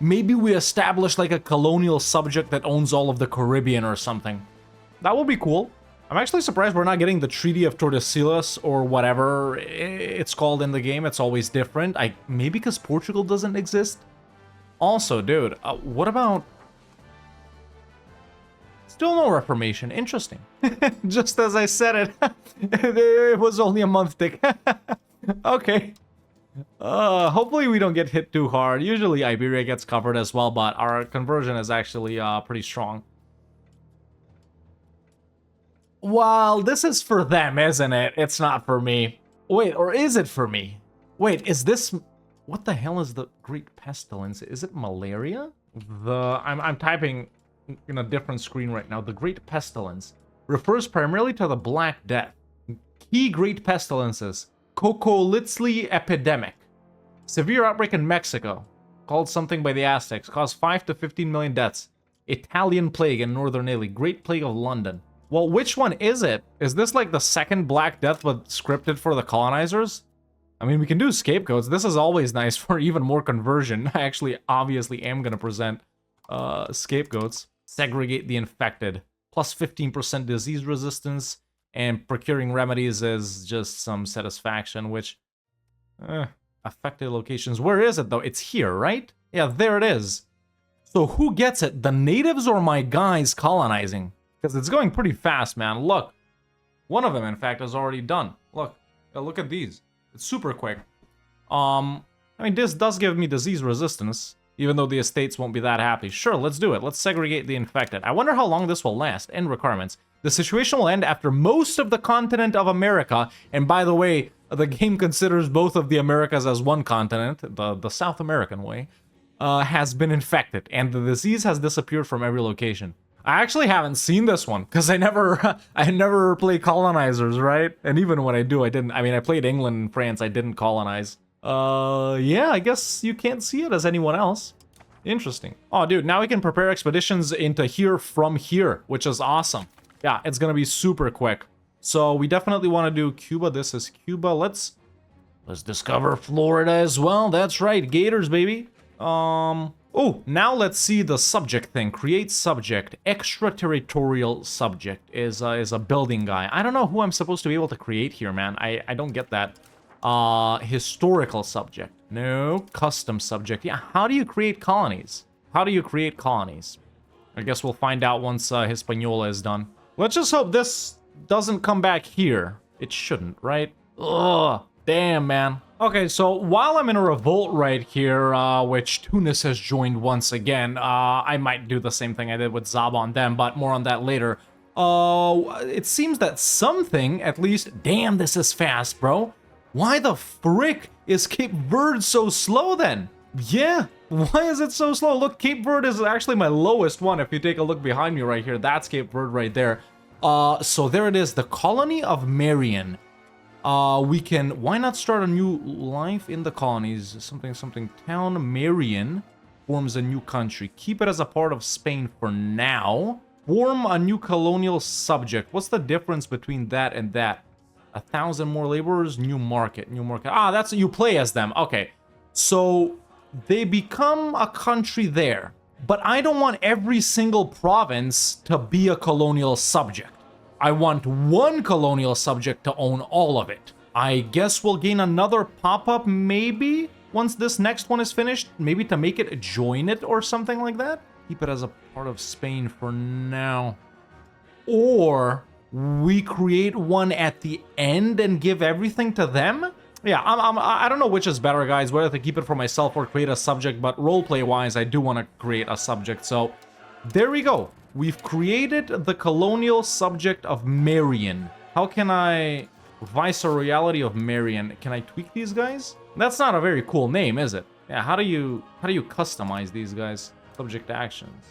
maybe we establish like a colonial subject that owns all of the Caribbean or something. That would be cool. I'm actually surprised we're not getting the Treaty of Tordesillas or whatever it's called in the game. It's always different. Maybe because Portugal doesn't exist. Also, dude, what about... Still no Reformation. Interesting. Just as I said it, it was only a month tick. Okay. Hopefully we don't get hit too hard. Usually Iberia gets covered as well, but our conversion is actually pretty strong. Well, this is for them, isn't it? It's not for me. Wait, or is it for me? Wait, is this... What the hell is the Great Pestilence? Is it malaria? I'm typing in a different screen right now. The Great Pestilence refers primarily to the Black Death. Key Great Pestilences. Cocolitzli epidemic. Severe outbreak in Mexico. Called something by the Aztecs. Caused 5 to 15 million deaths. Italian plague in northern Italy. Great Plague of London. Well, which one is it? Is this like the second Black Death but scripted for the colonizers? I mean, we can do scapegoats. This is always nice for even more conversion. I actually obviously am going to present scapegoats. Segregate the infected. Plus 15% disease resistance. And procuring remedies is just some satisfaction, which... affected locations. Where is it, though? It's here, right? Yeah, there it is. So who gets it? The natives or my guys colonizing? Because it's going pretty fast, man. Look. One of them, in fact, is already done. Look. Look at these. It's super quick. I mean, this does give me disease resistance, even though the estates won't be that happy. Sure, let's do it. Let's segregate the infected. I wonder how long this will last. End requirements. The situation will end after most of the continent of America, and by the way, the game considers both of the Americas as one continent, the South American way, has been infected, and the disease has disappeared from every location. I actually haven't seen this one, because I never play colonizers, right? And even when I do, I didn't. I mean, I played England and France, I didn't colonize. Yeah, I guess you can't see it as anyone else. Interesting. Oh, dude, now we can prepare expeditions into here from here, which is awesome. Yeah, it's gonna be super quick. So we definitely want to do Cuba. This is Cuba. Let's discover Florida as well. That's right, Gators, baby. Oh, now let's see the subject thing. Create subject. Extraterritorial subject is a building guy. I don't know who I'm supposed to be able to create here, man. I don't get that. Historical subject. No. Custom subject. Yeah, how do you create colonies? How do you create colonies? I guess we'll find out once Hispaniola is done. Let's just hope this doesn't come back here. It shouldn't, right? Ugh, damn, man. Okay, so while I'm in a revolt right here, which Tunis has joined once again, I might do the same thing I did with Zaba on them, but more on that later. It seems that something, at least... Damn, this is fast, bro. Why the frick is Cape Verde so slow then? Yeah, why is it so slow? Look, Cape Verde is actually my lowest one. If you take a look behind me right here, that's Cape Verde right there. So there it is, the colony of Marion. We can, why not start a new life in the colonies? Something town Marion forms a new country. Keep it as a part of Spain for now. Form a new colonial subject. What's the difference between that and that? 1,000 more laborers, new market, new market. Ah, that's you play as them. Okay, so they become a country there, but I don't want every single province to be a colonial subject. I want one colonial subject to own all of it. I guess we'll gain another pop-up maybe once this next one is finished, maybe to make it join it or something like that. Keep it as a part of Spain for now. Or we create one at the end and give everything to them? Yeah, I don't know which is better, guys, whether to keep it for myself or create a subject, but roleplay-wise, I do want to create a subject. So there we go. We've created the colonial subject of Marion. How can I... Viceroyalty of Marion. Can I tweak these guys? That's not a very cool name, is it? Yeah, how do you customize these guys? Subject actions.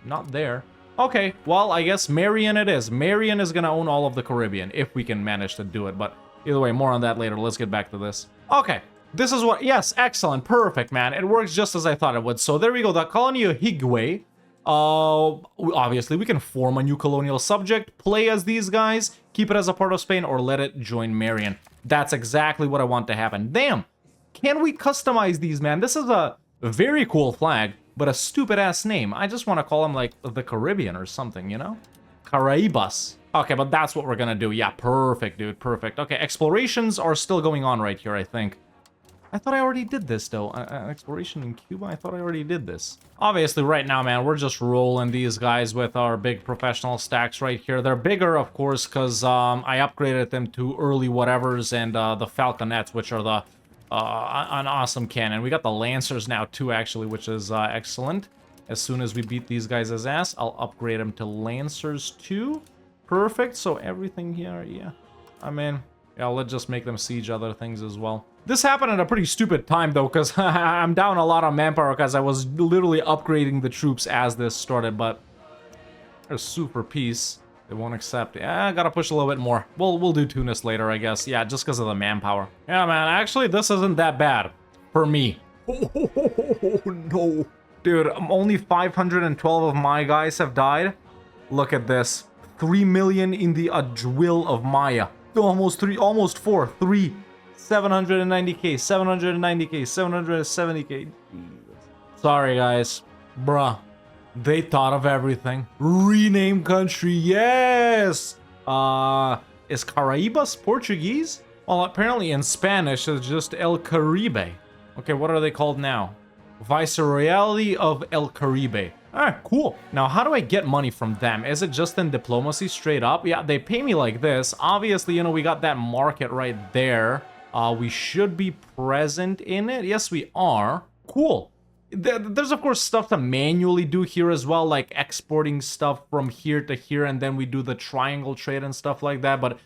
Not there. Okay, well, I guess Marion it is. Marion is gonna own all of the Caribbean, if we can manage to do it, but either way, more on that later. Let's get back to this. Okay, this is what... Yes, excellent, perfect, man. It works just as I thought it would. So there we go, the colony of Higwe. Obviously, we can form a new colonial subject, play as these guys, keep it as a part of Spain, or let it join Marion. That's exactly what I want to happen. Damn! Can we customize these, man? This is a very cool flag, but a stupid-ass name. I just want to call them, like, the Caribbean or something, you know? Caraibas. Okay, but that's what we're gonna do. Yeah, perfect, dude, perfect. Okay, explorations are still going on right here, I think. I thought I already did this, though. Exploration in Cuba? I thought I already did this. Obviously, right now, man, we're just rolling these guys with our big professional stacks right here. They're bigger, of course, because I upgraded them to early whatevers and the Falconets, which are the an awesome cannon. We got the Lancers now, too, actually, which is excellent. As soon as we beat these guys' ass, I'll upgrade them to Lancers, too. Perfect. So everything here, yeah. I mean, yeah, let's just make them siege other things as well. This happened at a pretty stupid time, though, because I'm down a lot on manpower because I was literally upgrading the troops as this started, but there's super peace. They won't accept. Yeah, I gotta push a little bit more. We'll do Tunis later, I guess. Yeah, just because of the manpower. Yeah, man, actually, this isn't that bad for me. Oh, no. Dude, only 512 of my guys have died. Look at this. 3 million in the Adwil of Maya. Almost 4. 790k, 790k, 770k. Sorry, guys. Bruh. They thought of everything. Rename country, yes! Is Caraibas Portuguese? Well, apparently in Spanish, it's just El Caribe. Okay, what are they called now? Viceroyalty of El Caribe. Alright, cool. Now, how do I get money from them? Is it just in diplomacy straight up? Yeah, they pay me like this. Obviously, you know, we got that market right there. We should be present in it. Yes, we are. Cool. There's, of course, stuff to manually do here as well, like exporting stuff from here to here, and then we do the triangle trade and stuff like that, but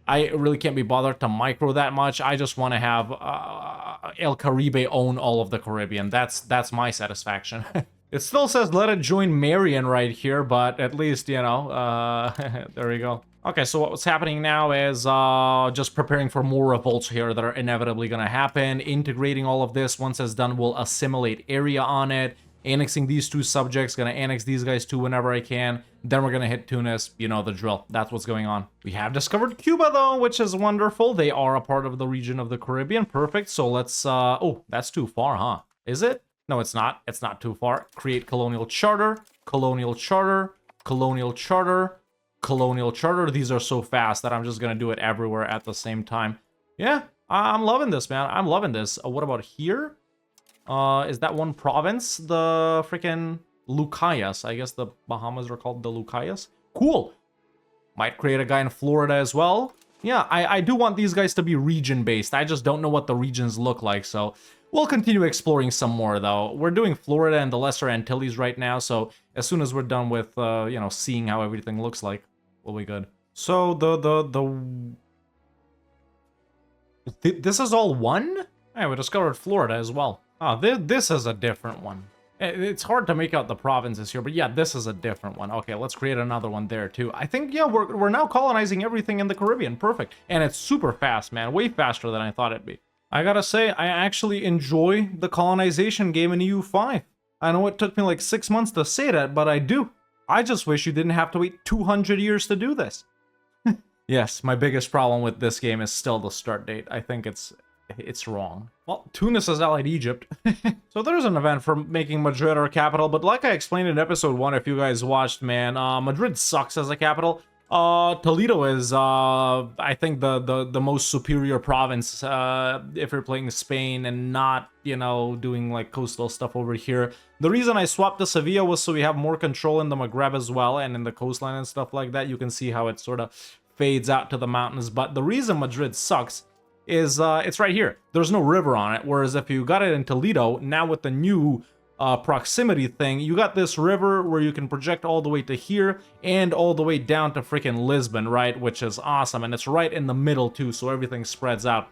I really can't be bothered to micro that much. I just want to have El Caribe own all of the Caribbean. That's my satisfaction. It still says let it join Marion right here, but at least, you know, there we go. Okay, so what's happening now is just preparing for more revolts here that are inevitably going to happen. Integrating all of this. Once it's done, we'll assimilate area on it. Annexing these two subjects. Going to annex these guys too whenever I can. Then we're going to hit Tunis. You know the drill. That's what's going on. We have discovered Cuba, though, which is wonderful. They are a part of the region of the Caribbean. Perfect. So let's... oh, that's too far, huh? Is it? No, it's not. It's not too far. Create colonial charter. Colonial charter. Colonial charter. Colonial charter. These are so fast that I'm just gonna do it everywhere at the same time. Yeah, I'm loving this, man. I'm loving this. What about here? Is that one province? The freaking Lucayas. I guess the Bahamas are called the Lucayas. Cool. Might create a guy in Florida as well. Yeah, I do want these guys to be region-based. I just don't know what the regions look like, so we'll continue exploring some more, though. We're doing Florida and the Lesser Antilles right now, so as soon as we're done with, you know, seeing how everything looks like, we'll be good. So, this is all one? Hey, we discovered Florida as well. Oh, this is a different one. It's hard to make out the provinces here, but yeah, this is a different one. Okay, let's create another one there, too. I think, yeah, we're now colonizing everything in the Caribbean. Perfect. And it's super fast, man. Way faster than I thought it'd be. I gotta say, I actually enjoy the colonization game in EU5. I know it took me like 6 months to say that, but I do. I just wish you didn't have to wait 200 years to do this. Yes, my biggest problem with this game is still the start date. I think it's wrong. Well, Tunis is allied Egypt. So there's an event for making Madrid our capital, but like I explained in episode 1, if you guys watched, man, Madrid sucks as a capital. Toledo is, I think the most superior province, if you're playing Spain and not, you know, doing like coastal stuff over here. The reason I swapped to Sevilla was so we have more control in the Maghreb as well, and in the coastline and stuff like that. You can see how it sort of fades out to the mountains, but the reason Madrid sucks is, it's right here. There's no river on it, whereas if you got it in Toledo, now with the new proximity thing, you got this river where you can project all the way to here and all the way down to freaking Lisbon, right? Which is awesome, and it's right in the middle too, so everything spreads out.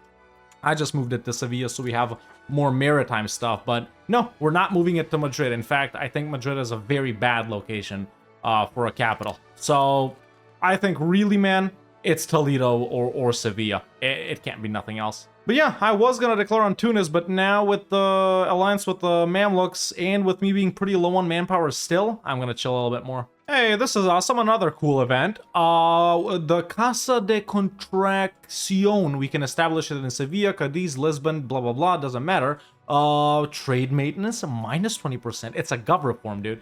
I just moved it to Sevilla so we have more maritime stuff, but no, we're not moving it to Madrid. In fact, I think Madrid is a very bad location for a capital. So I think really, man, it's Toledo or Sevilla. It can't be nothing else. But yeah, I was gonna declare on Tunis, but now with the alliance with the Mamluks and with me being pretty low on manpower still, I'm gonna chill a little bit more. Hey, this is awesome, another cool event. The Casa de Contracción, we can establish it in Sevilla, Cadiz, Lisbon, blah, blah, blah, doesn't matter. Trade maintenance, minus 20%. It's a gov reform, dude.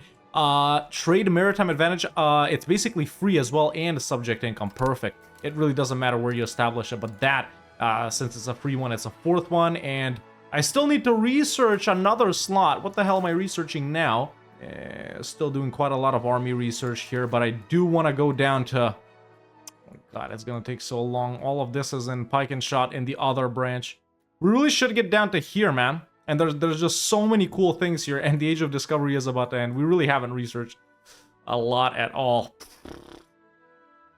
Trade maritime advantage, it's basically free as well and subject income, perfect. It really doesn't matter where you establish it, but that, since it's a free one, it's a 4th one, and I still need to research another slot. What the hell am I researching now? Still doing quite a lot of army research here, but I do want to go down to... Oh god, it's gonna take so long. All of this is in pike and shot in the other branch. We really should get down to here, man. And there's just so many cool things here, and the Age of Discovery is about to end. We really haven't researched a lot at all.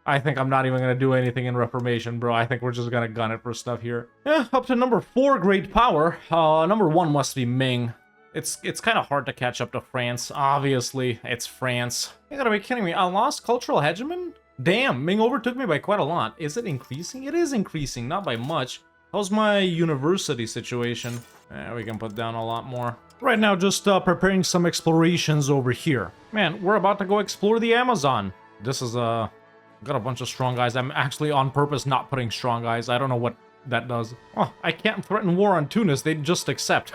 I think I'm not even going to do anything in Reformation, bro. I think we're just going to gun it for stuff here. Yeah, up to number 4, Great Power. Number 1 must be Ming. It's kind of hard to catch up to France. Obviously, it's France. You gotta be kidding me. I lost cultural hegemon? Damn, Ming overtook me by quite a lot. Is it increasing? It is increasing, not by much. How's my university situation? We can put down a lot more. Right now, just preparing some explorations over here. Man, we're about to go explore the Amazon. This is, got a bunch of strong guys. I'm actually on purpose not putting strong guys. I don't know what that does. Oh, I can't threaten war on Tunis. They'd just accept.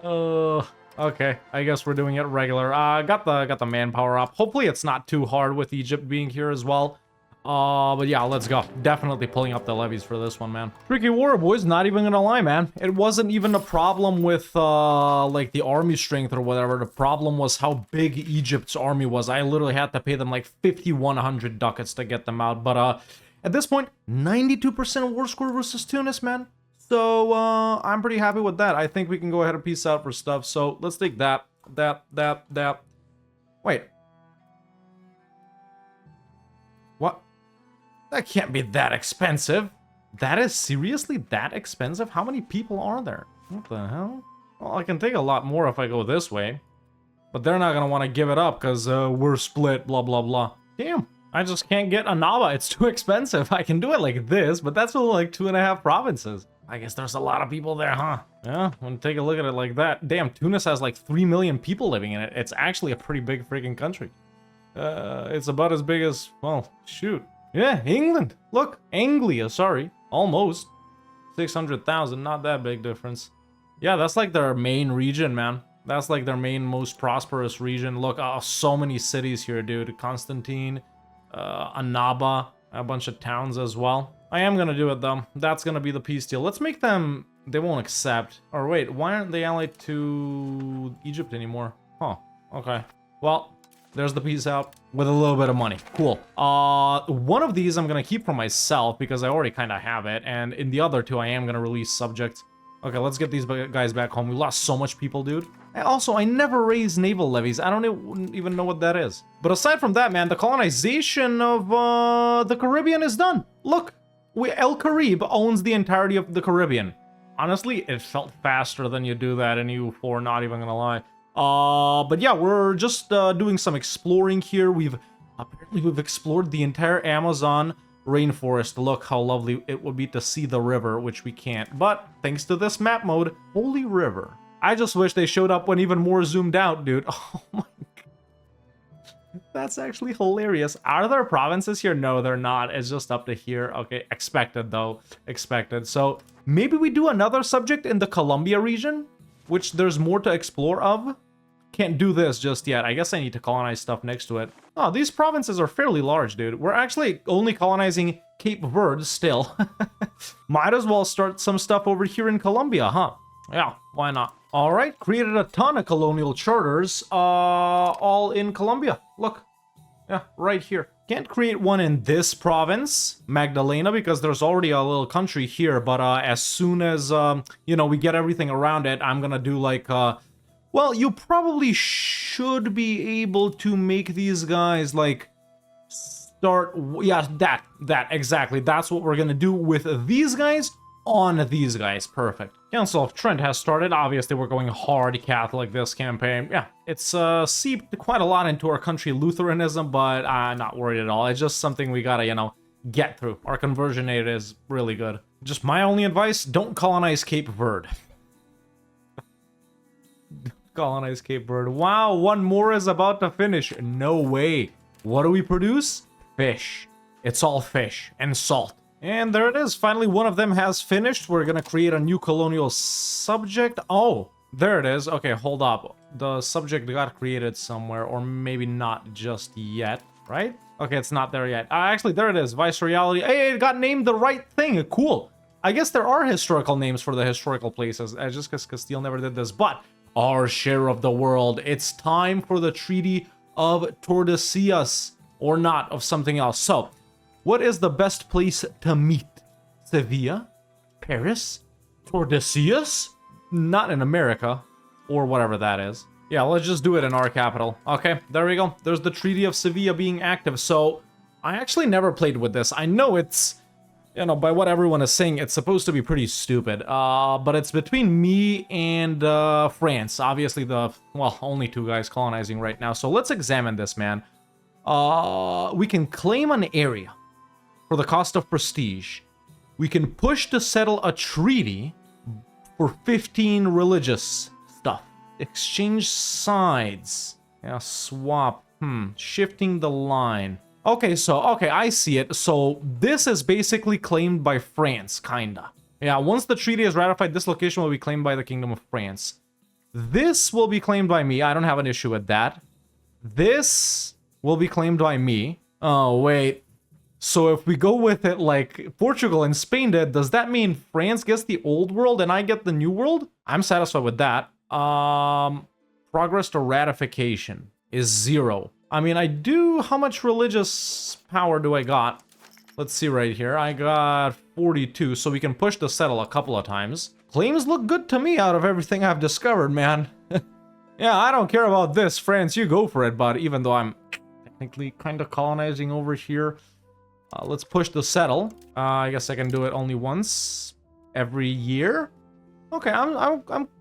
Okay. I guess we're doing it regular. Got the manpower up. Hopefully it's not too hard with Egypt being here as well. But yeah, let's go. Definitely pulling up the levies for this one, man. Tricky war, boys. Not even gonna lie, man. It wasn't even a problem with, like, the army strength or whatever. The problem was how big Egypt's army was. I literally had to pay them, like, 5,100 ducats to get them out. But, at this point, 92% war score versus Tunis, man. So, I'm pretty happy with that. I think we can go ahead and peace out for stuff. So, let's take that. Wait. What? That can't be that expensive. That is seriously that expensive? How many people are there? What the hell? Well, I can take a lot more if I go this way. But they're not gonna want to give it up because we're split, blah, blah, blah. Damn, I just can't get Annaba. It's too expensive. I can do it like this, but that's only like 2.5 provinces. I guess there's a lot of people there, huh? Yeah, I'm gonna take a look at it like that. Damn, Tunis has like 3 million people living in it. It's actually a pretty big freaking country. It's about as big as, well, shoot. Yeah, England. Look, Anglia, sorry. Almost. 600,000, not that big difference. Yeah, that's like their main region, man. That's like their main, most prosperous region. Look, so many cities here, dude. Constantine, Annaba, a bunch of towns as well. I am gonna do it, though. That's gonna be the peace deal. Let's make them... They won't accept. Or wait, why aren't they allied to Egypt anymore? Huh, okay. Well... There's the peace out with a little bit of money. Cool. One of these I'm gonna keep for myself because I already kind of have it, and in the other two I am gonna release subjects. Okay, let's get these guys back home. We lost so much people, dude. And also, I never raised naval levies. I don't even know what that is. But aside from that, man, the colonization of the Caribbean is done. Look, El Carib owns the entirety of the Caribbean. Honestly, it felt faster than you do that in EU4, not even gonna lie. But yeah, we're just doing some exploring here. Apparently we've explored the entire Amazon rainforest. Look how lovely it would be to see the river, which we can't. But thanks to this map mode, Holy River. I just wish they showed up when even more zoomed out, dude. Oh my god. That's actually hilarious. Are there provinces here? No, they're not. It's just up to here. Okay, expected though. Expected. So maybe we do another subject in the Colombia region, which there's more to explore of. Can't do this just yet. I guess I need to colonize stuff next to it. Oh, these provinces are fairly large, dude. We're actually only colonizing Cape Verde still. Might as well start some stuff over here in Colombia, huh? Yeah, why not? All right, created a ton of colonial charters, all in Colombia. Look, yeah, right here. Can't create one in this province, Magdalena, because there's already a little country here. But as soon as, you know, we get everything around it, I'm gonna do like, well, you probably should be able to make these guys like start. Yeah, that exactly. That's what we're gonna do with these guys. On these guys. Perfect. Council of Trent has started. Obviously, we're going hard Catholic this campaign. Yeah, it's seeped quite a lot into our country Lutheranism, but I'm not worried at all. It's just something we gotta, you know, get through. Our conversion rate is really good. Just my only advice, don't colonize Cape Verde. Colonize Cape Verde. Wow, one more is about to finish. No way. What do we produce? Fish. It's all fish and salt. And there it is. Finally, one of them has finished. We're going to create a new colonial subject. Oh, there it is. Okay, hold up. The subject got created somewhere, or maybe not just yet, right? Okay, it's not there yet. Actually, there it is. Viceroyalty. Hey, it got named the right thing. Cool. I guess there are historical names for the historical places, just because Castile never did this. But our share of the world. It's time for the Treaty of Tordesillas, or not, of something else. So, what is the best place to meet? Sevilla? Paris? Tordesillas? Not in America, or whatever that is. Yeah, let's just do it in our capital. Okay, there we go. There's the Treaty of Sevilla being active. So, I actually never played with this. I know it's, you know, by what everyone is saying, it's supposed to be pretty stupid. But it's between me and France. Obviously, well, only two guys colonizing right now. So, let's examine this, man. We can claim an area for the cost of prestige. We can push to settle a treaty for 15 religious stuff. Exchange sides. Yeah, swap. Shifting the line. Okay, I see it. So this is basically claimed by France, kinda. Yeah, once the treaty is ratified, this location will be claimed by the Kingdom of France. This will be claimed by me. I don't have an issue with that. This will be claimed by me. Oh, wait. So if we go with it like Portugal and Spain did, does that mean France gets the old world and I get the new world? I'm satisfied with that. Progress to ratification is 0. I mean, I do... How much religious power do I got? Let's see right here. I got 42, so we can push to settle a couple of times. Claims look good to me out of everything I've discovered, man. Yeah, I don't care about this. France, you go for it, but even though I'm technically kind of colonizing over here... let's push to settle. I guess I can do it only once every year. Okay,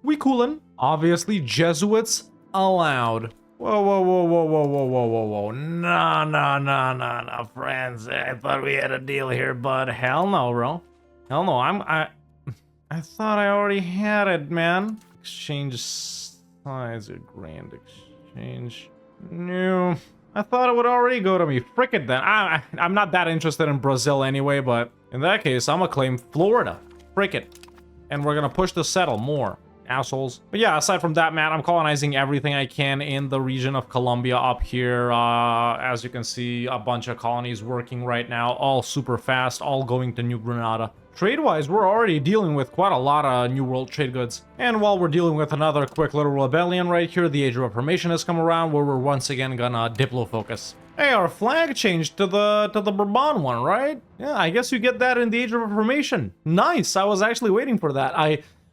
we coolin'. Obviously, Jesuits allowed. Whoa. Nah, friends. I thought we had a deal here, but hell no, bro. Hell no, I thought I already had it, man. Exchange size or grand exchange. No. I thought it would already go to me. Frick it then. I'm not that interested in Brazil anyway, but in that case, I'm gonna claim Florida. Frick it. And we're gonna push to settle more. Assholes. But yeah, aside from that, man, I'm colonizing everything I can in the region of Colombia up here. As you can see, a bunch of colonies working right now. All super fast, all going to New Granada. Trade-wise, we're already dealing with quite a lot of New World trade goods. And while we're dealing with another quick little rebellion right here, the Age of Reformation has come around, where we're once again gonna diplo-focus. Hey, our flag changed to the Bourbon one, right? Yeah, I guess you get that in the Age of Reformation. Nice, I was actually waiting for that.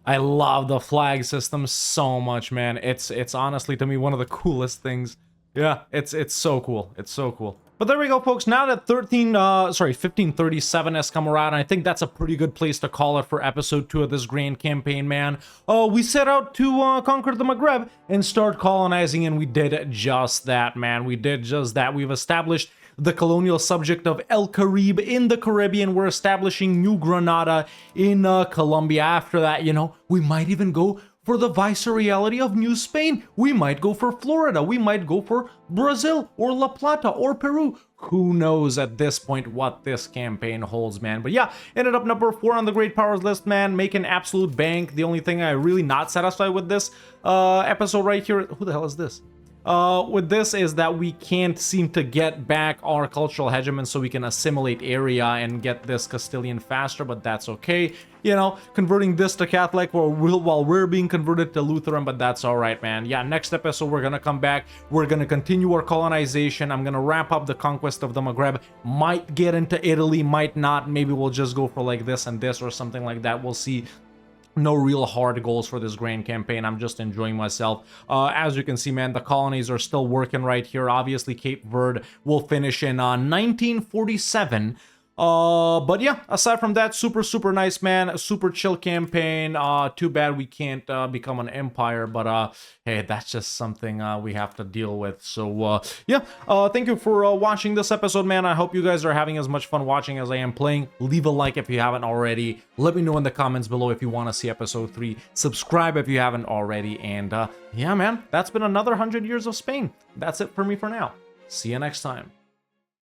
I love the flag system so much, man. It's honestly, to me, one of the coolest things. Yeah, it's so cool. It's so cool. But there we go, folks. Now that 1537 has come around, I think that's a pretty good place to call it for episode 2 of this grand campaign, man. We set out to conquer the Maghreb and start colonizing, and we did just that, man. We did just that. We've established the colonial subject of El Caribe in the Caribbean. We're establishing New Granada in Colombia. After that, you know, we might even go for the viceroyalty of New Spain. We might go for Florida, we might go for Brazil or La Plata or Peru. Who knows at this point what this campaign holds, man. But yeah, ended up number 4 on the great powers list, man. Making absolute bank. The only thing I really not satisfied with this episode right here, who the hell is this? With this is that we can't seem to get back our cultural hegemon so we can assimilate area and get this Castilian faster, but that's okay. You know, converting this to Catholic while we're being converted to Lutheran, but that's all right, man. Yeah, next episode we're gonna come back. We're gonna continue our colonization. I'm gonna wrap up the conquest of the Maghreb. Might get into Italy, might not. Maybe we'll just go for like this and this or something like that. We'll see. No real hard goals for this grand campaign. I'm just enjoying myself. As you can see, man, the colonies are still working right here. Obviously, Cape Verde will finish in 1947. But yeah, aside from that, super nice, man. A super chill campaign. Too bad we can't become an empire, but hey, that's just something we have to deal with. So yeah, thank you for watching this episode, man. I hope you guys are having as much fun watching as I am playing. Leave a like if you haven't already. Let me know in the comments below if you want to see episode 3. Subscribe if you haven't already. And yeah, man, that's been another 100 years of Spain. That's it for me for now. See you next time.